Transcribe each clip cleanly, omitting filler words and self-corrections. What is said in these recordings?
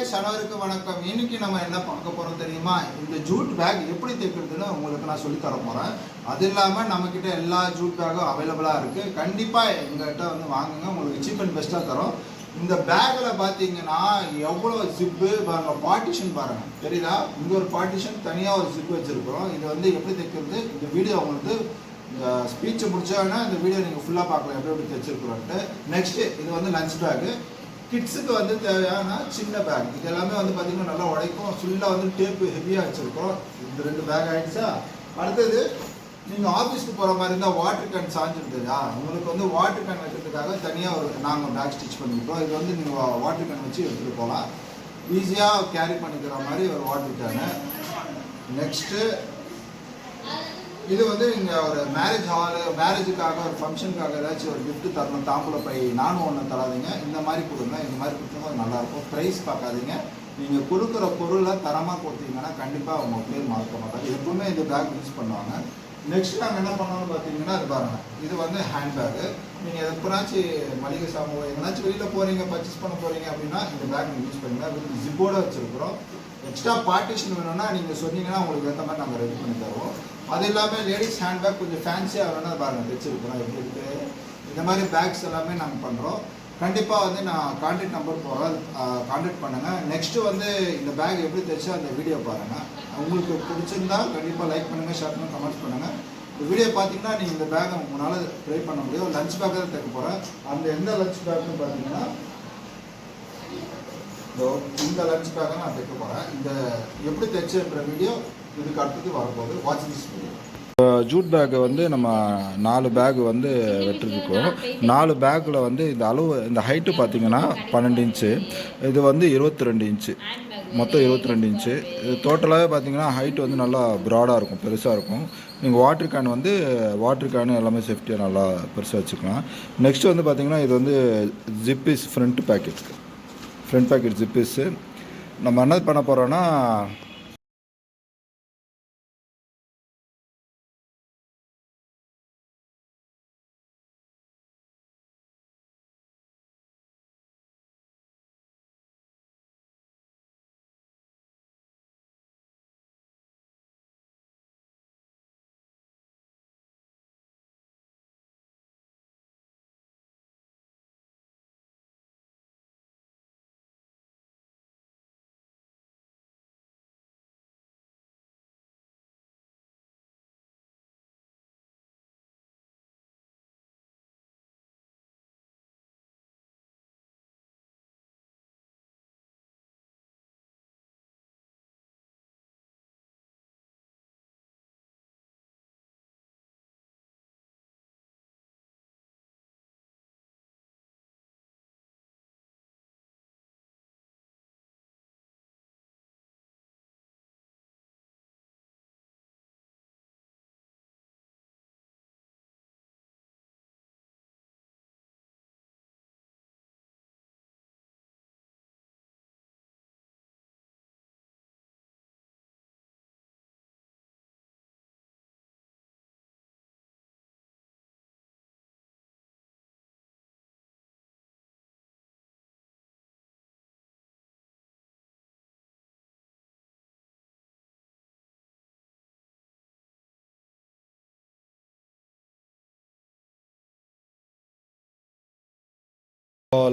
guys, அனைவருக்கும் வணக்கம். இன்னைக்கு நம்ம என்ன பார்க்க போறோம் தெரியுமா? இந்த ஜூட் பேக் எப்படி தைக்கிறதுன்னு உங்களுக்கு நான் சொல்லி தர போறேன். அது இல்லாம நம்ம கிட்ட எல்லா ஜூட் பேக்கும் அவைலபிளா இருக்கு. கண்டிப்பா எங்ககிட்ட வந்து வாங்குங்க. உங்களுக்கு சீப் அண்ட் பெஸ்டா தரோம். இந்த பேக்ல பாத்தீங்கன்னா எவ்வளவு ஜிப்பு பாருங்க, பார்ட்டிஷன் பாருங்க. தெரியுதா? இங்க ஒரு பார்ட்டிஷன், தனியா ஒரு ஜிப் வச்சிருக்கோம். இது வந்து எப்படி தைக்கிறது, இந்த வீடியோ உங்களுக்கு இந்த ஸ்பீச் முடிச்சோன்னா இந்த வீடியோ நீங்கள் ஃபுல்லாக பார்க்கலாம் எப்படி எப்படி தைச்சிருக்கிறோன்ட்டு. நெக்ஸ்ட்டு இது வந்து லஞ்ச் பேக்கு. கிட்ஸுக்கு வந்து தேவையான சின்ன பேக். இது எல்லாமே வந்து பார்த்திங்கன்னா நல்லா உடைக்கும். ஃபுல்லாக வந்து டேப்பு ஹெவியாக வச்சுருக்கோம். இந்த 2 பேக் ஆகிடுச்சா. அடுத்தது நீங்கள் ஆஃபீஸ்க்கு போகிற மாதிரி இருந்தால் வாட்டர் கேன் சாஞ்சிருந்ததா, உங்களுக்கு வந்து வாட்டர் கேன் வைக்கிறதுக்காக தனியாக ஒரு நாங்கள் பேக் ஸ்டிச் பண்ணிக்கிறோம். இது வந்து நீங்கள் வாட்டர் கேன் வச்சு எடுத்துகிட்டு போகலாம். ஈஸியாக கேரி பண்ணிக்கிற மாதிரி ஒரு வாட்டர் கேனு. நெக்ஸ்ட்டு இது வந்து நீங்கள் ஒரு மேரேஜுக்காக ஒரு ஃபங்க்ஷனுக்காக ஏதாச்சும் ஒரு கிஃப்ட் தரணும், தாம்பூல பை நானும் ஒன்று தராதிங்க. இந்த மாதிரி கொடுங்க. இந்த மாதிரி கொடுத்தா நல்லாயிருக்கும். ப்ரைஸ் பார்க்காதீங்க. நீங்கள் கொடுக்குற பொருளை தரமாக கொடுத்தீங்கன்னா கண்டிப்பாக உங்கள் பேர் மறக்க மாட்டாங்க. எப்பவுமே இந்த பேக் யூஸ் பண்ணுவாங்க. நெக்ஸ்ட் நாங்கள் என்ன பண்ணோம்னு பார்த்தீங்கன்னா, அது பாருங்கள், இது வந்து ஹேண்ட் பேக்கு. நீங்கள் எப்போனாச்சும் மளிகை சாமான் எங்கேனாச்சும் வெளியில் போகிறீங்க, பர்ச்சேஸ் பண்ண போகிறீங்க அப்படின்னா இந்த பேக் நீங்கள் யூஸ் பண்ணுங்கள். வித் ஜிப்போடு வச்சுருக்குறோம். எக்ஸ்ட்ரா பார்ட்டிஷன் வேணும்னா நீங்கள் சொன்னீங்கன்னா உங்களுக்கு ஏற்ற மாதிரி நாங்கள் ரெடி பண்ணி தருவோம். அது இல்லாமல் லேடிஸ் ஹேண்ட் பேக் கொஞ்சம் ஃபேன்சியாக வேணும்னா பாருங்கள் தைச்சிருக்கிறோம் எப்படி இருக்குது. இந்த மாதிரி பேக்ஸ் எல்லாமே நாங்கள் பண்ணுறோம். கண்டிப்பாக வந்து நான் கான்டாக்ட் நம்பர் போகிறேன், கான்டாக்ட் பண்ணுங்கள். நெக்ஸ்ட்டு வந்து இந்த பேக் எப்படி தைச்சா அந்த வீடியோ பாருங்கள். உங்களுக்கு பிடிச்சிருந்தா கண்டிப்பாக லைக் பண்ணுங்கள், ஷேர் பண்ணுங்கள், கமெண்ட்ஸ் பண்ணுங்கள். இந்த வீடியோ பார்த்தீங்கன்னா நீங்கள் இந்த பேக்கை உங்களால் ட்ரை பண்ண முடியும். லஞ்ச் பேக்கை தான் தைக்க போகிறேன். அந்த எந்த லஞ்ச் பேக்குன்னு பார்த்தீங்கன்னா இந்த லஞ்ச் பேக்கை நான் தைக்க போகிறேன். இந்த எப்படி தைச்சுன்ற வீடியோ இதுக்கு அடுத்தது வரப்போகுது. Watch this video. Jute bag வந்து நம்ம 4 பேக் வந்து வெட்டிருக்கோம். 4 பேக்கில் வந்து இந்த அளவு, இந்த ஹைட்டு பார்த்திங்கன்னா 12 இன்ச்சு, இது வந்து 22 இன்ச்சு, மொத்தம் 22 இன்ச்சு. இது டோட்டலாகவே பார்த்திங்கன்னா ஹைட் வந்து நல்லா ப்ராடாக இருக்கும், பெருசாக இருக்கும். நீங்கள் வாட்டர் கேனு எல்லாமே சேஃப்டியாக நல்லா பெருசாக வச்சுக்கலாம். நெக்ஸ்ட்டு வந்து பார்த்திங்கன்னா இது வந்து ஜிப்பிஸ் ஃப்ரண்ட் பேக்கெட் ஜிப்பிஸு. நம்ம என்ன பண்ண போகிறோன்னா,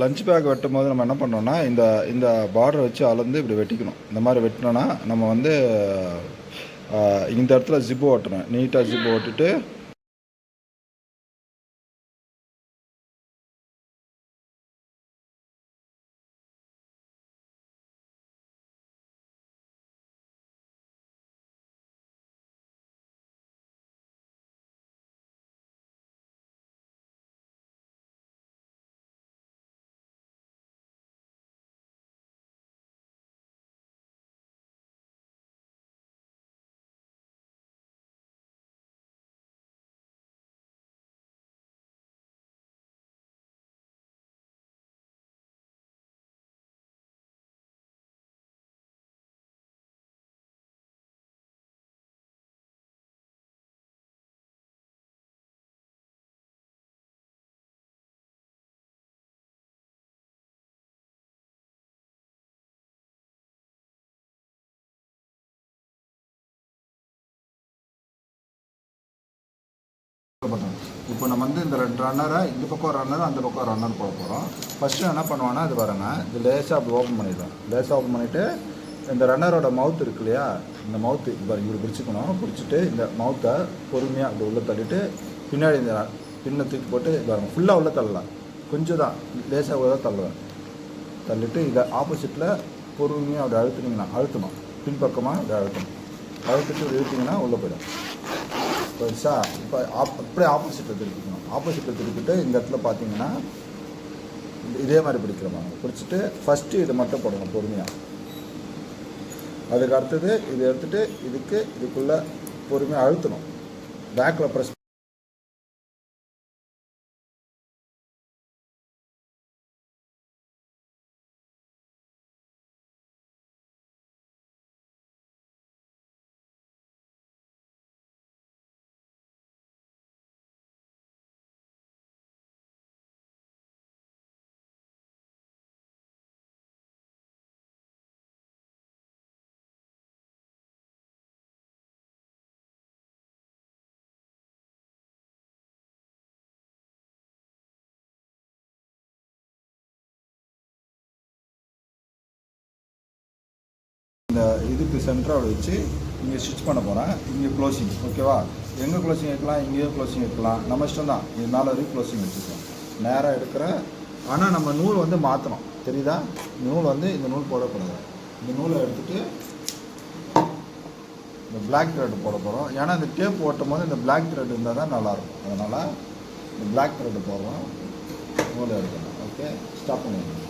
லஞ்ச் பேக் வெட்டும் போது நம்ம என்ன பண்ணோம்னா, இந்த இந்த பார்டரை வச்சு அளந்து இப்படி வெட்டிக்கணும். இந்த மாதிரி வெட்டினோன்னா நம்ம வந்து இந்த இடத்துல ஜிப்பு ஓட்டணும். நீட்டாக ஜிப்பு ஓட்டிட்டு இப்போ நம்ம வந்து இந்த 2 ரன்னரை இந்த பக்கம் ரன்னர் அந்த பக்கம் ரன்னர் போட போகிறோம். ஃபஸ்ட்டு என்ன பண்ணுவோன்னா இது பாருங்க, இது லேசாக அப்படி ஓப்பன் பண்ணிடுவோம். லேசாக ஓப்பன் பண்ணிவிட்டு இந்த ரன்னரோட மவுத் இருக்கு இல்லையா, இந்த மவுத்து இப்போ இப்படி பிடிச்சிக்கணும். பிடிச்சிட்டு இந்த மவுத்தை பொறுமையாக அப்படி உள்ளே தள்ளிட்டு பின்னாடி இந்த பின்னை தூக்கி போட்டு பாருங்கள், ஃபுல்லாக உள்ளே தள்ளலாம், கொஞ்சம் தான் லேசாக உள்ளே தள்ளுவேன். தள்ளிட்டு இதை ஆப்போசிட்டில் பொறுமையாக அப்படி அழுத்தணும், பின்பக்கமாக இதை அழுத்திட்டு இழுத்திங்கன்னா உள்ளே போயிடும். பெருசா இப்போ அப்படியே ஆப்போசிட்டில் திருப்பிக்கணும். ஆப்போசிட்டில் திருப்பிட்டு இந்த இடத்துல பார்த்தீங்கன்னா இதே மாதிரி பிடிக்கிறோம். பிடிச்சிட்டு ஃபஸ்ட்டு இதை மட்டும் போடணும் பொறுமையாக. அதுக்கு அடுத்தது இது எடுத்துகிட்டு இதுக்குள்ளே பொறுமையாக அழுத்தணும். பேக்கில் ப்ரெஸ் இந்த இதுக்கு சென்டராக வச்சு இங்கே ஸ்டிச் பண்ண போகிறேன். இங்கே க்ளோசிங், ஓகேவா? எங்கே க்ளோசிங் வைக்கலாம், இங்கேயே க்ளோசிங் வைக்கலாம், நம்ம இஷ்டம் தான். இது மேலே வரைக்கும் க்ளோசிங் வச்சுக்கலாம். நேராக எடுக்கிறேன். ஆனால் நம்ம நூல் வந்து மாற்றணும், தெரியுதா? நூல் வந்து இந்த நூல் போடக்கூடாது. இந்த நூலை எடுத்துகிட்டு இந்த பிளாக் த்ரெட் போட போகிறோம். ஏன்னா இந்த டேப் ஓட்டும் போது இந்த பிளாக் த்ரெட் இருந்தால் தான் நல்லாயிருக்கும். அதனால் இந்த பிளாக் த்ரெட் போடுறோம், நூலை எடுக்கணும். ஓகே, ஸ்டாப் பண்ணிடணும்.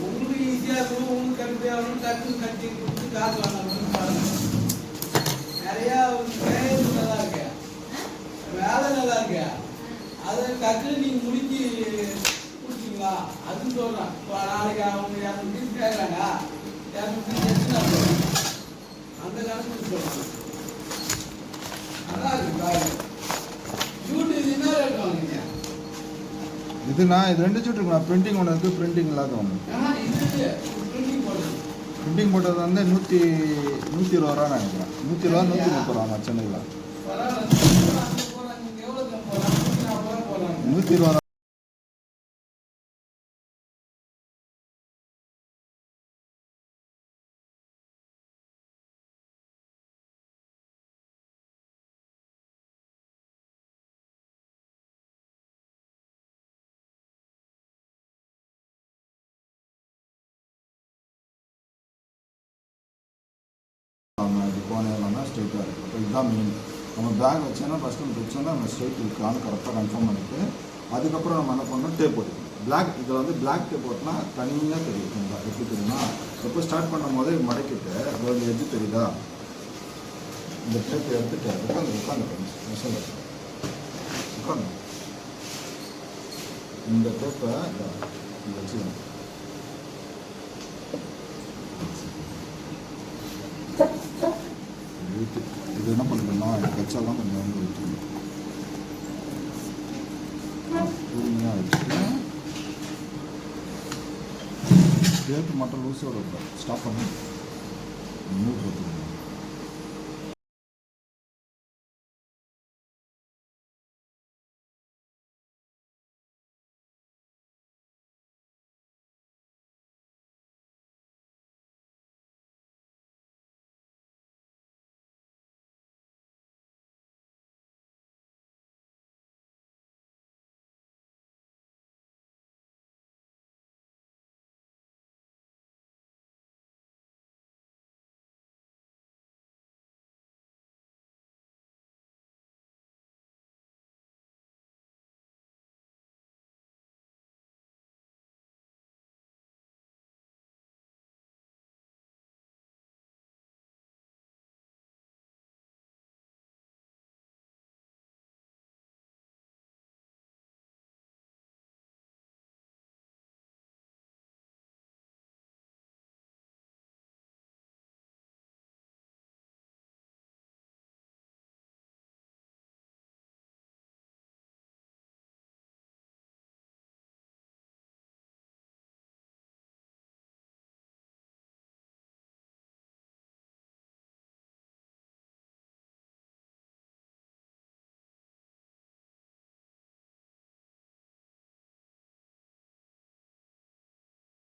உங்களுக்கு ஈஸியாக இருக்கும், உங்களுக்கு கட்டுப்படியாகணும், டக்குன்னு கட்டி கொடுத்து காசு வாங்கணும்னு பாருங்க. நிறையா வேலை நல்லா இருக்கு, வேலை நல்லா இருக்கு. அதை டக்குன்னு நீங்கள் முடிச்சு கொடுத்தீங்களா அதுன்னு சொல்கிறேன். இப்போ நாளைக்கு அவங்க 200 பீஸ் கேட்குறாங்க, 200 பீஸ் எடுத்து நான் சொல்கிறேன். அந்த கணக்கு சொல்கிறேன். நல்லா இருக்கு. ஜூட்டு இது என்ன ரேட் வாங்குறீங்க? இதுனா இது 2 ஜூட் இருக்குண்ணா. பிரிண்டிங் ஒன்று இருக்குது, பிரிண்டிங் இல்லாத ஒன்று. பிரிண்டிங் போட்டது வந்து 120 ரூபா நினைக்கிறேன். 120 130 ரூபா சென்னையில். 120 ரூபா கோணம் இல்லாமல் ஸ்ட்ரைட்டாக இருக்குது. அப்போ இதுதான் மெயின். நம்ம பேக் வச்சோன்னா ஃபஸ்ட்டு நம்ம வச்சோன்னா நம்ம ஸ்ட்ரைட் இருக்கான்னு கரெக்டாக கன்ஃபார்ம் பண்ணிவிட்டு அதுக்கப்புறம் நம்ம என்ன பண்ணணும், டேப் போட்டுக்கணும். பிளாக் இதில் வந்து பிளாக் டேப் போட்டோம்னா தனியாக தெரியும். எப்படி தெரியுமா, எப்போ ஸ்டார்ட் பண்ணும் போதே மடக்கிட்டு அதோட எட்ஜு தெரியுதா, இந்த டேப் எடுத்துட்டு உட்காந்து இந்த டேப்பை வச்சுக்கணும். இது என்ன பண்ணுறதுன்னா வச்சாலாம் கொஞ்சம் வந்து வச்சுக்கணும். தூய்மையாக வச்சுட்டு டேப்பு மட்டும் லூஸோட ஸ்டாப் பண்ணி மூவ் போட்டு